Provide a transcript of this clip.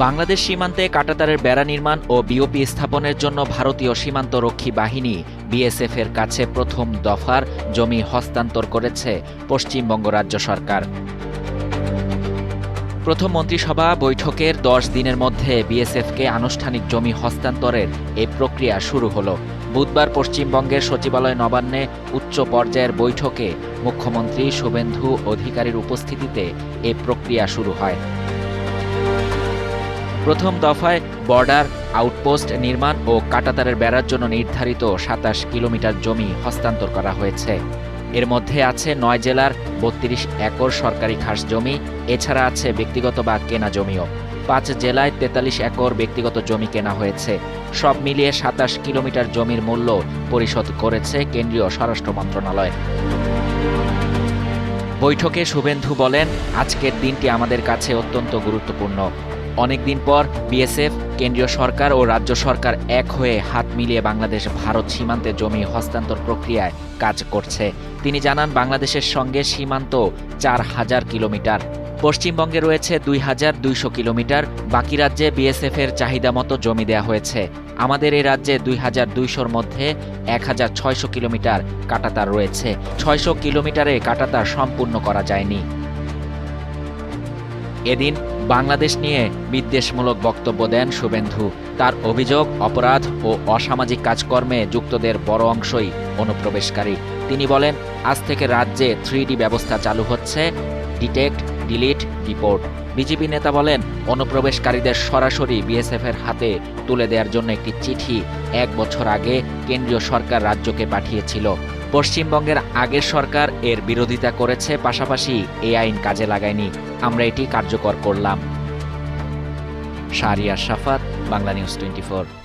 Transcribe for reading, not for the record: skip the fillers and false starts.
বাংলাদেশ সীমান্তে কাঁটাতারের বেড়া নির্মাণ ও বিওপি স্থাপনের জন্য ভারতীয় সীমান্তরক্ষী বাহিনী বিএসএফ এর কাছে প্রথম দফার জমি হস্তান্তর করেছে পশ্চিমবঙ্গ রাজ্য সরকার। প্রথম মন্ত্রিসভা বৈঠকের 10 দিনের মধ্যে বিএসএফকে আনুষ্ঠানিক জমি হস্তান্তরের এই প্রক্রিয়া শুরু হলো। বুধবার পশ্চিমবঙ্গের সচিবালয় নবান্নে উচ্চ পর্যায়ের বৈঠকে মুখ্যমন্ত্রী শুভেন্দু অধিকারীর উপস্থিতিতে এই প্রক্রিয়া শুরু হয়। প্রথম দফায় বর্ডার আউটপোস্ট নির্মাণ ও কাঁটাতারের বেড়ার জন্য নির্ধারিত 27 কিলোমিটার জমি হস্তান্তর করা হয়েছে। এর মধ্যে আছে 9 জেলার 32 একর সরকারি খাস জমি, এছাড়া আছে ব্যক্তিগত বা কেনা জমিও। 5 জেলায় 43 একর ব্যক্তিগত জমি কেনা হয়েছে। সব মিলিয়ে 27 কিলোমিটার জমির মূল্য পরিশোধ করেছে কেন্দ্রীয় স্বরাষ্ট্র মন্ত্রণালয়। বৈঠকে শুভেন্দু বলেন, আজকের দিনটি আমাদের কাছে অত্যন্ত গুরুত্বপূর্ণ। অনেকদিন পর বিএসএফ, কেন্দ্রীয় সরকার ও রাজ্য সরকার এক হয়ে হাত মিলিয়ে বাংলাদেশ ভারত সীমান্তে জমি হস্তান্তর প্রক্রিয়ায় কাজ করছে। তিনি জানান, বাংলাদেশের সঙ্গে সীমান্ত 4000 কিলোমিটার। পশ্চিমবঙ্গে রয়েছে 2200 কিলোমিটার। বাকি রাজ্যে বিএসএফ এর চাহিদা মতো জমি দেয়া হয়েছে। আমাদের এই রাজ্যে 2200-র মধ্যে 1600 কিলোমিটার কাঁটাতার রয়েছে। 600 কিলোমিটারে কাঁটাতার সম্পূর্ণ করা যায়নি। এদিন বাংলাদেশ নিয়ে বিদ্বেষমূলক বক্তব্য দেন শুভেন্দু। তার অভিযোগ, অপরাধ ও অসামাজিক কাজকর্মে যুক্তদের বড় অংশই অনুপ্রবেশকারী। তিনি বলেন, আজ থেকে রাজ্যে 3D ব্যবস্থা চালু হচ্ছে, ডিটেক্ট, ডিলিট, রিপোর্ট। বিজেপি নেতা বলেন, অনুপ্রবেশকারীদের সরাসরি বিএসএফ এর হাতে তুলে দেওয়ার জন্য একটি চিঠি 1 বছর আগে কেন্দ্রীয় সরকার রাজ্যকে পাঠিয়েছিল। পশ্চিমবঙ্গের আগের সরকার এর বিরোধিতা করেছে, পাশাপাশি এই আইন কাজে লাগায়নি। আমরা এটি কার্যকর করলাম। শাহরিয়ার শাফাত, বাংলা নিউজ 24।